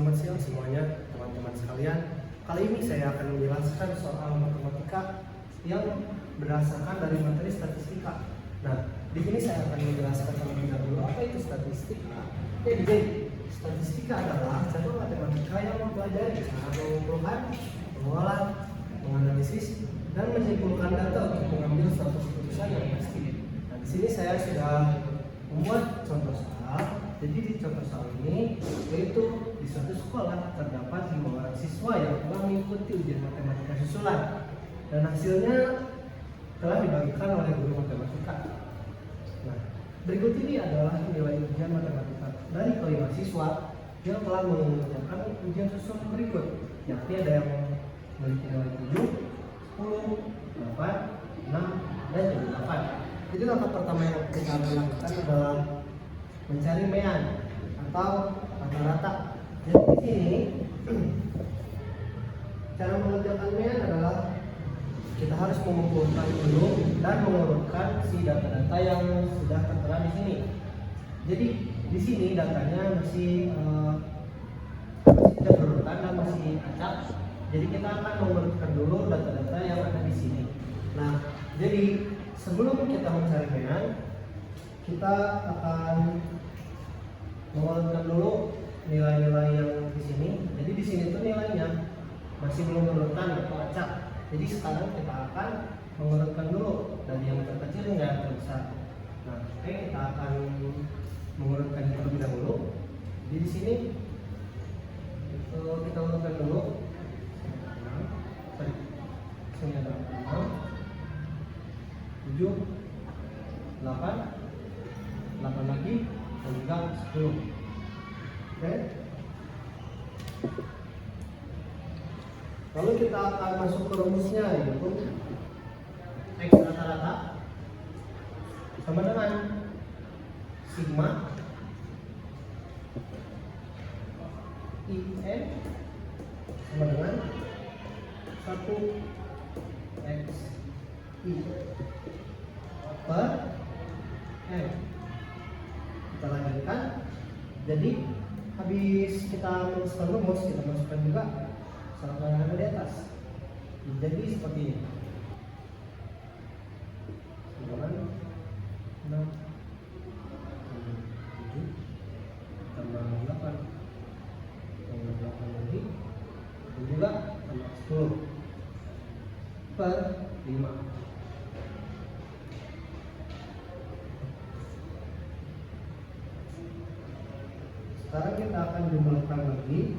Selamat siang semuanya teman-teman sekalian. Kali ini saya akan menjelaskan soal matematika yang berdasarkan dari materi statistika. Nah, di sini saya akan menjelaskan terlebih dahulu apa itu statistika. Jadi, statistika adalah cabang matematika yang mempelajari cara mengumpulkan, mengolah, menganalisis, dan menyimpulkan data untuk mengambil suatu keputusan yang pasti. Nah, di sini saya sudah membuat contoh soal. Jadi di contoh soal ini, yaitu di suatu sekolah terdapat 5 orang siswa yang telah mengikuti ujian matematika susulan, dan hasilnya telah dibagikan oleh guru matematika. Nah, berikut ini adalah nilai ujian matematika dari kelima siswa yang telah mengerjakan ujian susulan berikut, yakni ada yang memiliki nilai 7, 10, 8, 6, dan juga 8. Jadi langkah pertama yang kita akan lakukan adalah mencari mean atau rata-rata. Jadi di sini cara mengerjakan mean adalah kita harus mengumpulkan dulu dan mengurutkan si data-data yang sudah tertera di sini. Jadi di sini datanya masih tidak berurutan dan masih acak. Jadi kita akan mengurutkan dulu data-data yang ada di sini. Nah, jadi sebelum kita mencari mean, kita akan mengurutkan dulu nilai-nilai yang di sini. Jadi di sini tuh nilainya masih belum berurutan atau acak. Jadi sekarang kita akan mengurutkan dulu dari yang terkecil hingga yang terbesar. Nah, oke, kita akan mengurutkan terlebih dahulu. Jadi di sini kita urutkan dulu. Sini ada 6, 7, 8, 8 lagi, dan juga 10. Oke. Lalu kita akan masuk ke rumusnya, yaitu X rata-rata sama dengan sigma IN sama dengan 1 X I per M. Kita lanjutkan. Jadi habis kita masukkan rumus, kita masukkan juga syarat yang ada di atas. Jadi seperti ini. 9, 6, 7, tambah 8, tambah 8 lagi, dan juga tambah 10 per 5. Sekarang kita akan jumlahkan lagi.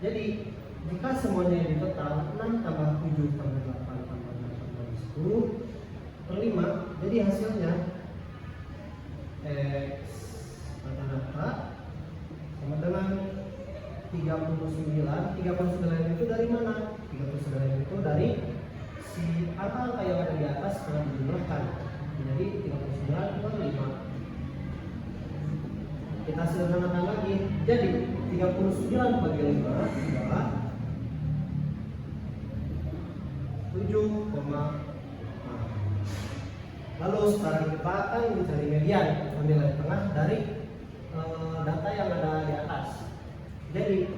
Jadi jika semuanya di total 6 tambah 7 tambah 8 tambah 6 tambah 10 per 5, jadi hasilnya X rata-rata sama dengan 39. 39 itu dari mana? 39 itu dari si angka yang ada di atas telah dijumlahkan. Jadi 39 per 5. Kita sederhanakan lagi. Jadi 39 bagi 5 adalah 7,6. Lalu sekarang kita akan mencari median atau nilai tengah dari data yang ada di atas. Jadi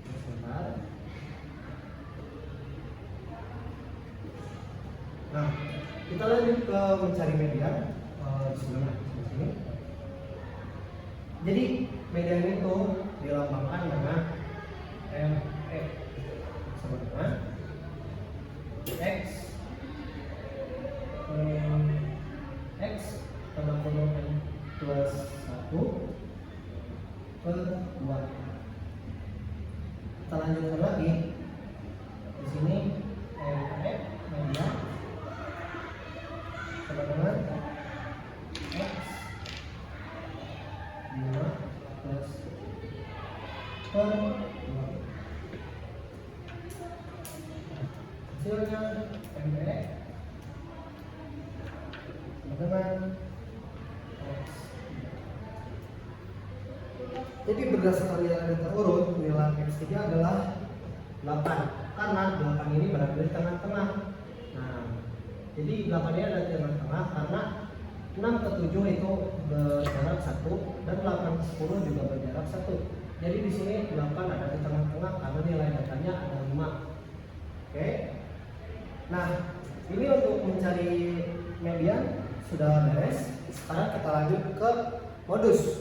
sebentar. Nah, kita lanjut ke mencari median di sini. Jadi median itu dilambangkan dengan ME sama dengan X tambah kurung N plus 1 per 2. Kita lanjutkan lagi. Di sini ME median sama dengan X 5 plus per 2. Hasilnya ME dengan X. Jadi berdasarkan nilai yang terurut, nilai X3 adalah 8 karena 8 ini berada di tengah-tengah. Nah, jadi 8 ini ada di tengah-tengah karena 6 ke 7 itu berjarak 1 dan 8 ke 10 juga berjarak 1. Jadi di sini 8 ada di tengah-tengah karena nilai datanya ada 5. Oke. Nah, ini untuk mencari median sudah beres. Sekarang kita lanjut ke modus.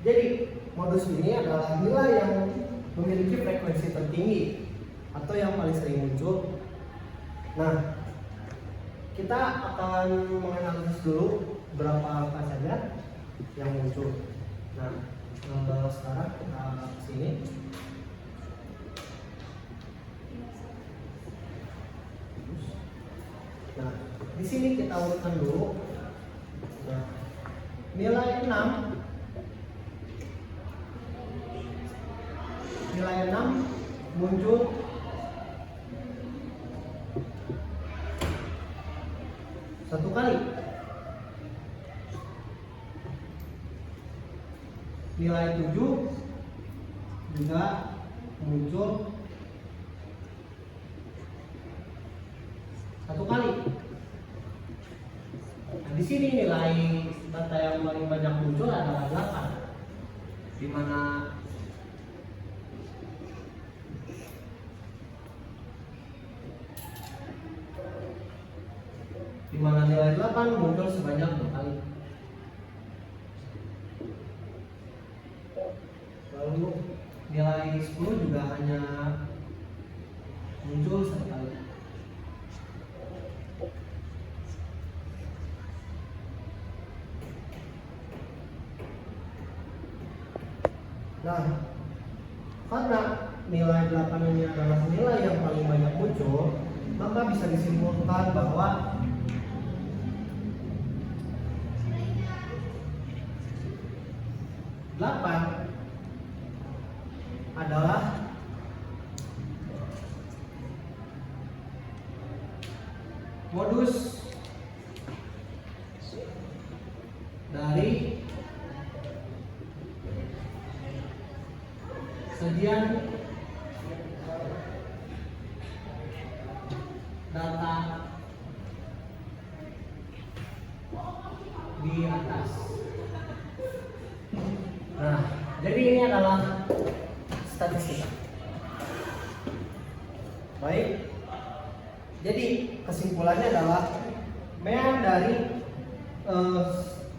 Jadi modus ini adalah nilai yang memiliki frekuensi tertinggi atau yang paling sering muncul. Nah, kita akan menganalisis dulu berapa angka saja yang muncul. Nah, sekarang kita sini. Nah, di sini kita urutkan dulu. Nah, nilai 6 muncul satu kali. Nilai 7 juga muncul satu kali. Nah, di sini nilai data yang paling banyak muncul adalah 8, di mana nilai 8 muncul sebanyak 2 kali. Lalu nilai 10 juga hanya muncul 1 kali. Nah, karena nilai 8 ini adalah nilai yang paling banyak muncul, maka bisa disimpulkan bahwa adalah modus dari sajian data di atas. Nah, jadi ini adalah statistika. Baik. Jadi kesimpulannya adalah mean dari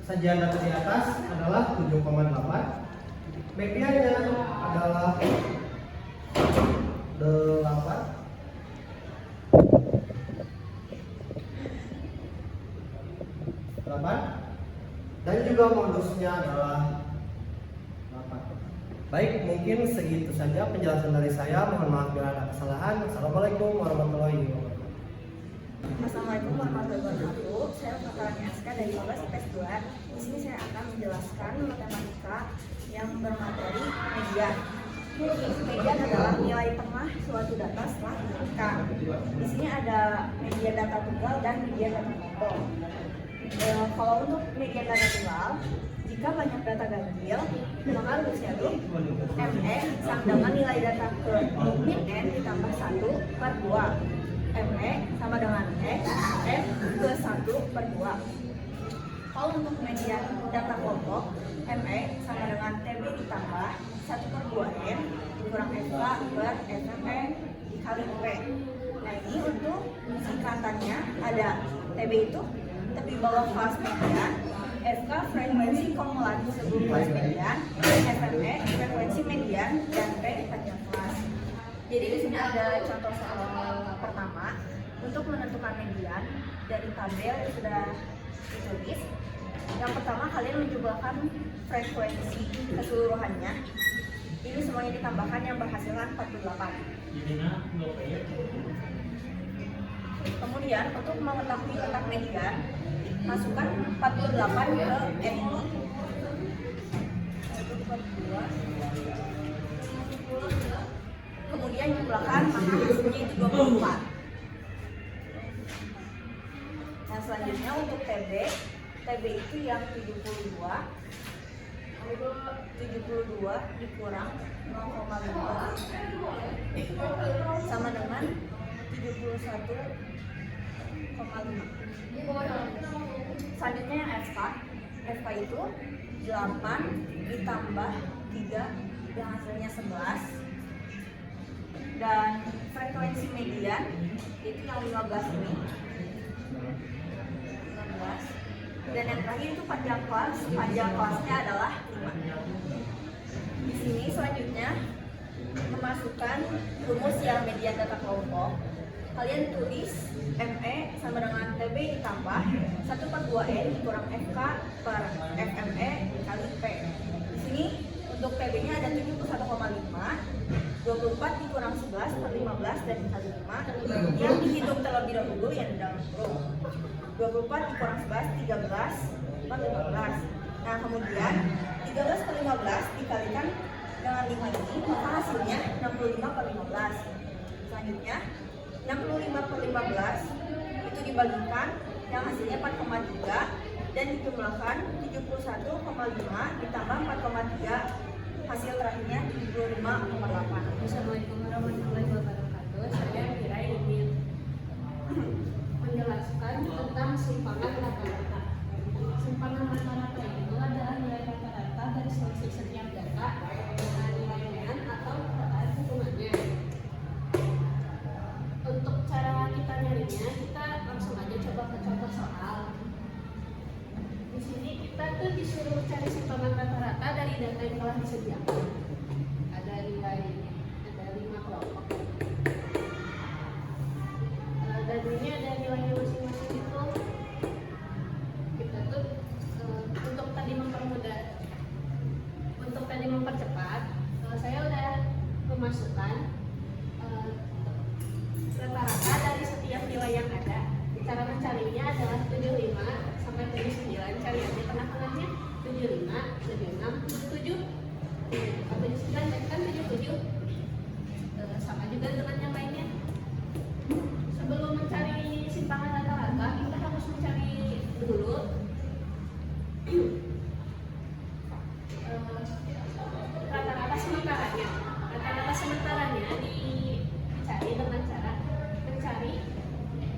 sajian data di atas adalah 7,8. Mediannya adalah 8. Dan juga modusnya adalah 8. Baik, mungkin segitu saja penjelasan dari saya. Mohon maaf bila ada kesalahan. Assalamualaikum warahmatullahi wabarakatuh. Assalamualaikum warahmatullahi wabarakatuh. Saya Fatalani Aska dari 15 IPS 2. Di sini saya akan menjelaskan matematika yang bermateri median. Median adalah nilai tengah suatu data setelah dibuka. Di sini ada median data tunggal dan median data potong. Kalau untuk median data tunggal, jika banyak data ganjil, maka rumusnya itu ME sama dengan nilai data ke min N ditambah 1 per 2. ME sama dengan X, N ke 1 per 2. Kalau untuk median data kelompok, ME sama dengan TB ditambah 1 per 2N dikurang FK per FME dikali P. Nah, ini untuk singkatannya ada TB itu tepi bawah kelas median, FK frekuensi kumulatif sebelum kelas median, FME frekuensi median, dan P panjang kelas. Jadi di sini ada contoh soal pertama. Untuk menentukan median dari tabel yang sudah ditulis, yang pertama kalian menjumlahkan frekuensi keseluruhannya. Ini semuanya ditambahkan yang berhasilkan 48. Kemudian untuk mengetahui letak median, masukkan 48 ke N. Kemudian jumlahkan, maka hasilnya itu 24. Nah, selanjutnya untuk TB itu yang 72 dikurang 0,5 sama dengan 71,5. Selanjutnya yang FK itu 8 ditambah 3 yang hasilnya 11, dan frekuensi median itu yang 15 ini, 15, dan yang terakhir itu panjang kelasnya adalah 5. Di sini selanjutnya memasukkan rumus yang median data kelompok. Kalian tulis ME sama dengan TB ditambah 1/2N dikurang FK per FME dikali P. Di sini untuk TB-nya ada 71,5, 24 dikurang 11 per 15 dan dikali 5. Yang dihitung terlebih dahulu yang di dalam huruf. 24 dikurang 11, 13 per 15. Nah kemudian 13 per 15 dikalikan dengan 5 ini, maka hasilnya 65 per 15. Selanjutnya 65 per 15 itu dibagikan yang hasilnya 4,3 dan dijumlahkan 71,5 ditambah 4,3, hasil terakhirnya 75,8. Assalamualaikum warahmatullahi wabarakatuh. Saya Kira ingin menjelaskan tentang simpangan rata-rata. Simpangan rata-rata itu adalah nilai rata-rata dari selisih setiap data dengan nilai median atau perkataan hitungannya. Untuk cara kita nyarinya, kita langsung aja coba ke contoh soal. Di sini kita tuh disuruh cari simpangan rata-rata dari data yang telah disediakan. Ada 5 kelompok. Dan ini ada nilainya masing-masing itu. Kita tuh untuk tadi mempercepat, saya udah memasukkan rata-rata dari setiap nilai yang ada. Cara mencarinya adalah 75 sampai 79. Cari aja tengah-tengahnya 75, 76, 77. Kalau 79 kan 77. Sama juga dengan yang lainnya. Sebelum mencari simpangan rata-rata, kita harus mencari dulu rata-rata sementaranya. Rata-rata sementaranya dicari dengan cara mencari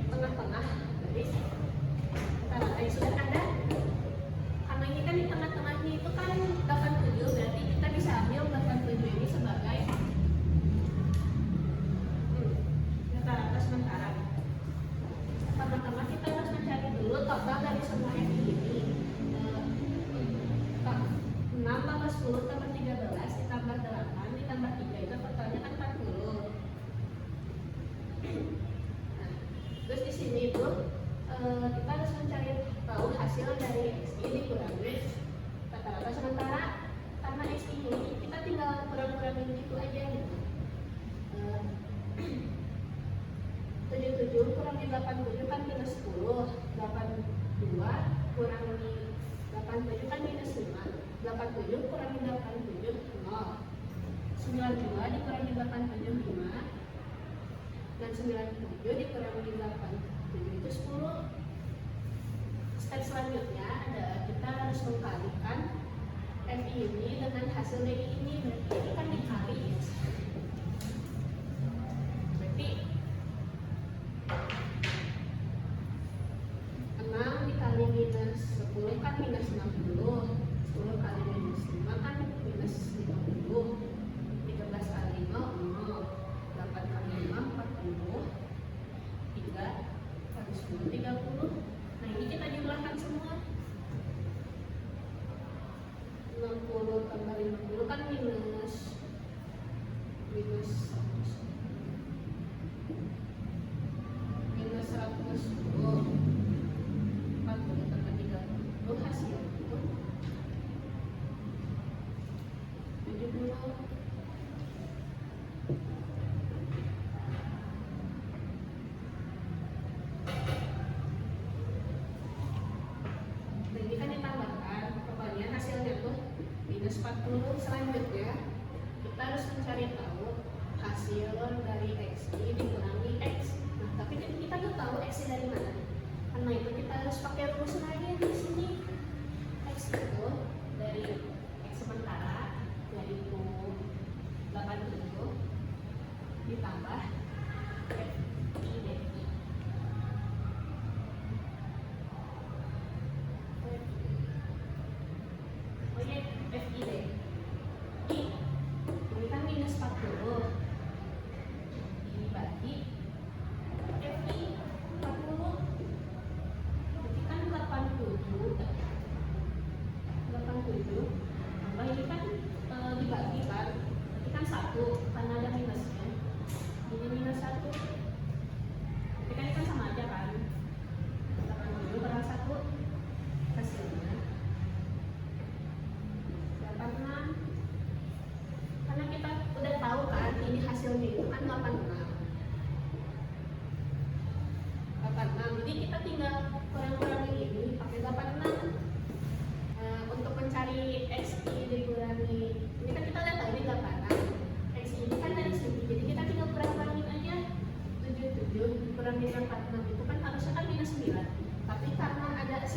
tengah-tengah garis rata-rata yang sudah ada. Karena ini kan di tengah-tengahnya itu kan 87, berarti kita bisa ambil 87 ini sebagai rata-rata sementara. Pertama-tama kita harus mencari dulu total dari semua yang ini. 6 tambah 10 tambah 13 ditambah 8 ditambah 3 itu totalnya kan 40. Nah, terus di sini tuh kita harus mencari tahu hasil dari XI dikurangi rata-rata sementara. Karena XI ini kita tinggal kurang-kurangin itu aja gitu. 77 kurangi 87 kan minus 10, 82 kurangi 87 kan minus 5, 87 kurangi 87 0, 92 dikurangi 87 5, dan 97 dikurangi 87 itu 10. Step selanjutnya adalah kita harus mengkalikan FI ini dengan hasil DI ini, berarti ini kan dikali ya. Berarti 6 dikali minus 10 kan minus 60, 10 kali minus 5 kan minus 50, 13 kali 5 0, 8 kali 5 40, 3 kali 10 30. Nah ini kita jumlahkan semua. 60 tambah 50 kan minus 110. 40 tambah 30 hasil itu 70. Dan ini kan ditambahkan, pokoknya hasilnya tuh minus 40. Selanjutnya kita harus mencari tahu hasil dari XI dikurangi X. Nah, tapi kita tuh tahu X dari mana. Karena itu kita harus pakai rumus lagi di sini. X itu dari X sementara yaitu 87 ditambah FI DI. Oh ya, FI DI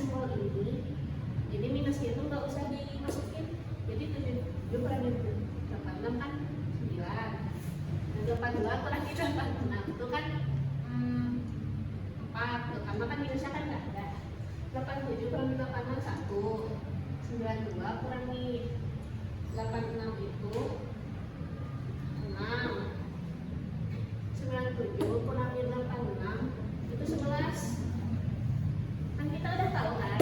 simbol ini, jadi minusnya itu nggak usah dimasukin. Jadi 7 kurangi 86 kan 9. Nah, 82 kurangi 86 itu kan 4 tuh, karena kan minusnya kan nggak ada. 87 kurangi 86 1. 92 kurangi 86 itu 6. 97 kurangi 86 itu 11. Kan kita udah tahu kan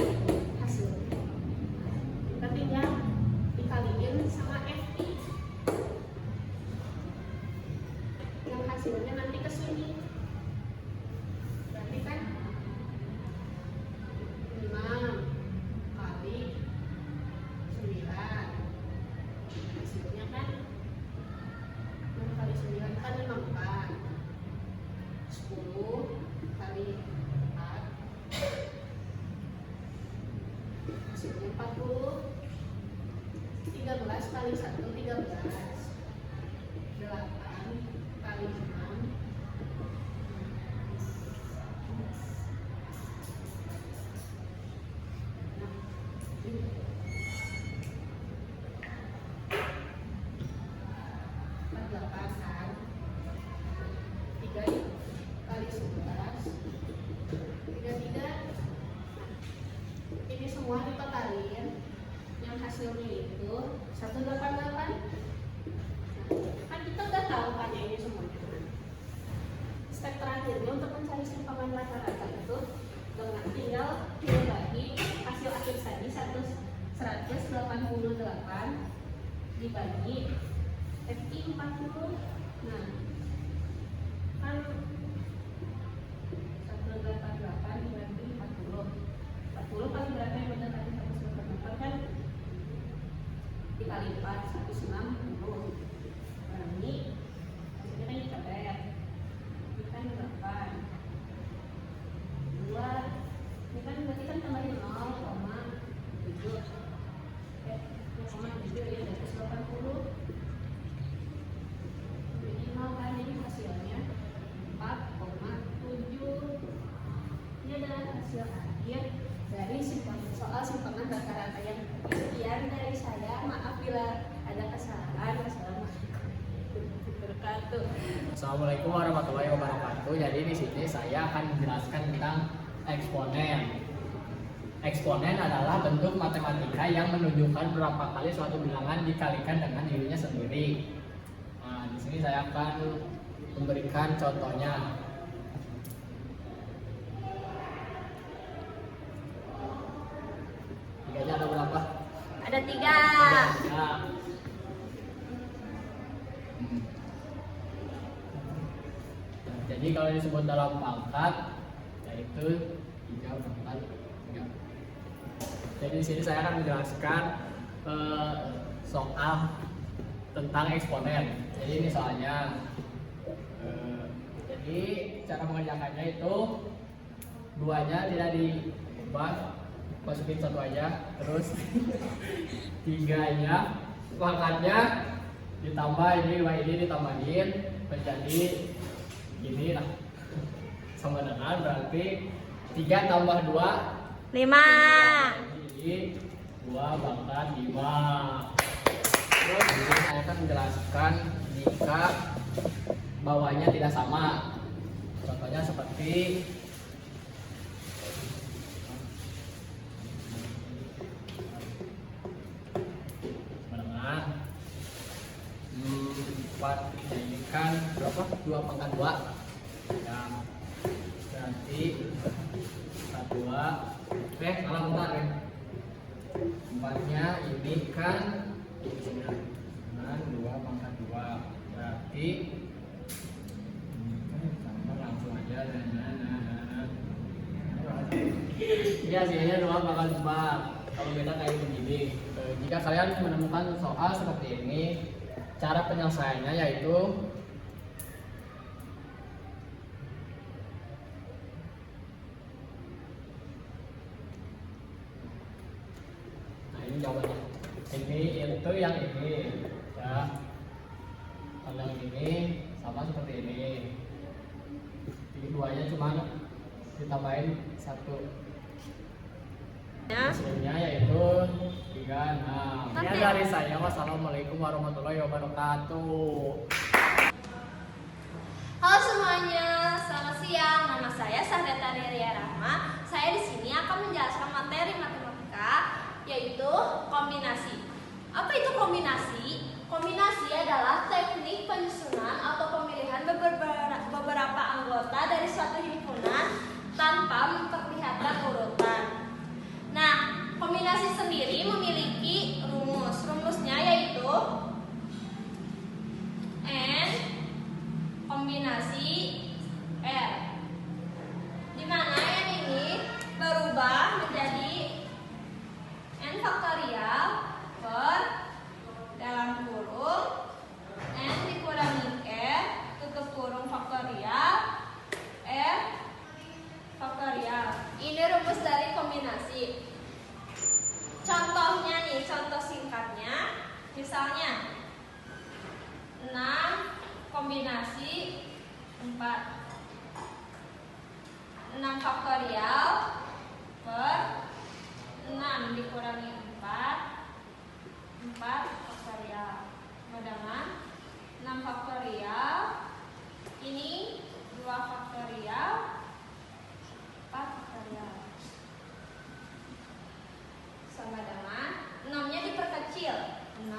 hasilnya. Kita tinggal dikaliin sama FI. Yang hasilnya nanti ke sini. Berarti kan 5 kali 9. Hasilnya kan 6 kali 9 kan 54. 10 kali 4 hasilnya 40. 13 kali 1 13. 8 kali 6 48 kan. 3 kali 11 33. Ini semua ditotalin, yang hasilnya itu 188. Kan kita udah tahu kan ya ini semuanya. Step terakhirnya untuk mencari simpangan rata-rata itu dengan tinggal dibagi hasil akhir tadi 188 dibagi FI 40. Nah, kan 188 dibagi 40. 40 kali berapa yang benar tadi? 188 kan dikali 4 160. Berarti hasilnya kan dicoret. Ini kan 8. 2. Ini kan berarti kan tambahin 0,7. 0,7 ya 180. Jadi 0 kan, jadi hasilnya 4,7. Ini adalah hasil akhir dari soal simpangan rata-rata yang sekian dari saya. Maaf bila ada kesalahan. Assalamualaikum warahmatullahi wabarakatuh. Jadi di sini saya akan menjelaskan tentang eksponen. Eksponen adalah bentuk matematika yang menunjukkan berapa kali suatu bilangan dikalikan dengan dirinya sendiri. Nah, di sini saya akan memberikan contohnya. Tiganya ada berapa? Ada 3. Ya. Jadi kalau disebut dalam pangkat yaitu 3 pangkat 3. Jadi di sini saya akan menjelaskan soal tentang eksponen. Jadi ini soalnya. Jadi cara mengerjakannya itu 2-nya tidak diubah, masukin 1 aja, terus 3-nya pangkatnya ditambah ini ditambahin menjadi ini lah, sama dengan berarti 3 tambah 2 5. jadi 2 pangkat 5. Terus di sini saya akan menjelaskan jika bawahnya tidak sama. Contohnya seperti menengah 4 dijadikan berapa? 2 pangkat 2 ya, berarti 2 salah bentar ya, 4-nya ini kan dengan 2 pangkat 2 berarti sama langsung aja. Ini hasilnya 2 pangkat 4. Kalau beda kayak begini. Jika kalian menemukan soal seperti ini, cara penyelesaiannya yaitu ini jawabannya. Ini itu yang ini ya. Kalau yang ini sama seperti ini. Jadi 2-nya cuma ditambahin 1. Hasilnya yaitu 36. Sekian dari saya. Wassalamualaikum warahmatullahi wabarakatuh. Halo semuanya, selamat siang. Nama saya Sahdata Deria Rahma. Saya di sini akan menjelaskan materi matematika yaitu kombinasi. Apa itu kombinasi? Kombinasi adalah teknik penyusunan atau pemilihan beberapa anggota dari suatu himpunan tanpa memperlihatkan urutan. Nah, kombinasi sendiri memiliki rumus. Rumusnya yaitu N kombinasi R, di mana N ini berubah menjadi N faktorial per dalam kurung N dikurangi R tutup kurung faktorial R faktorial. Ini rumus dari kombinasi. Contohnya nih, contoh singkatnya, misalnya 6 kombinasi 4, 6 faktorial per 6 dikurangi 4 faktorial. Dengan 6 faktorial ini 2 faktorial 4 faktorial sama dengan 6-nya diperkecil 6 5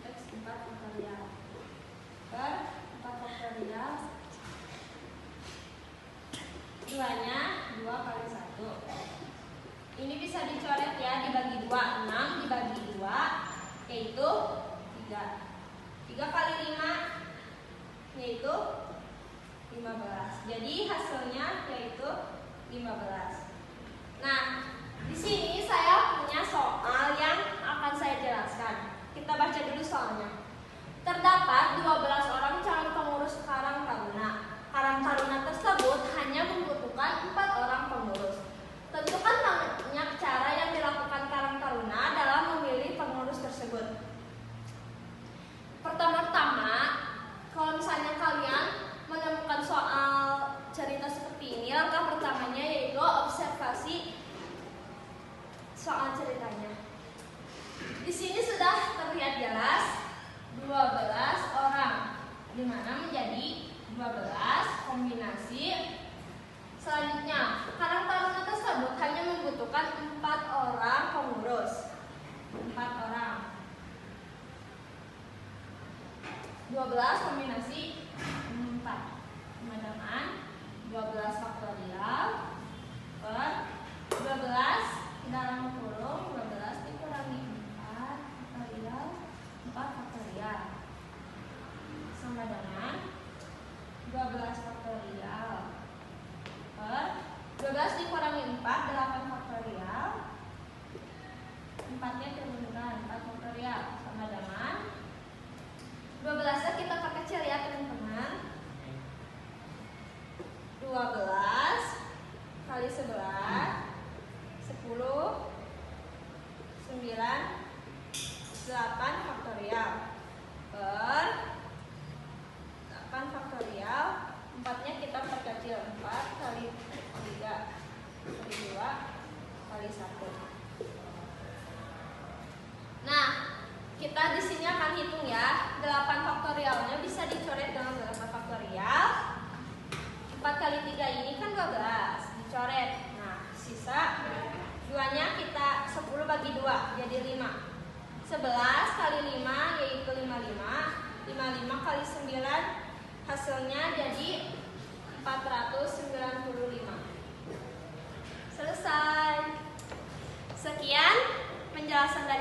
X 4 faktorial per 4 faktorial 2-nya 2 kali 1. Ini bisa dicoret ya, dibagi 2, 6 dibagi 2 yaitu 3. 3 kali 5 yaitu 15. Jadi hasilnya yaitu 15. Nah, di sini saya punya soal yang akan saya jelaskan. Kita baca dulu soalnya. Terdapat 12 orang calon pengurus Karang Taruna. Karang Taruna tersebut hanya membutuhkan 4 orang pengurus. Tentukan banyak cara yang dilakukan Karang Taruna dalam memilih pengurus tersebut. Pertama-tama, kalau misalnya kalian menemukan soal cerita seperti ini, langkah pertamanya yaitu observasi soal ceritanya. Di sini sudah terlihat jelas 12 orang, di mana menjadi 12 kombinasi. Selanjutnya, Karang Taruna tersebut hanya membutuhkan 4 orang pengurus. 4 orang. 12 kombinasi 4. Dengan 12 faktorial per 12 dalam kurung 12 dikurangi 4 faktorial 4 faktorial sama dengan 12 faktorial per 12 dikurangi 4 8 faktorial 4-nya turunkan 4 faktorial sama dengan 12-nya kita perkecil ya teman-teman. 12 kali 11 10 9 8 faktorial per 8 faktorial 4-nya kita perkecil 4 kali 3 kali 2 kali 1. Nah, kita di sini akan hitung ya. 8 faktorialnya bisa dicoret dengan 8 faktorial. 4 kali 3 ini kan 12, dicoret. Nah, sisa 2-nya kita 10 bagi 2 jadi 5. 11 kali 5 yaitu 55. 55 kali 9 hasilnya jadi 495. Selesai. Sekian penjelasan dari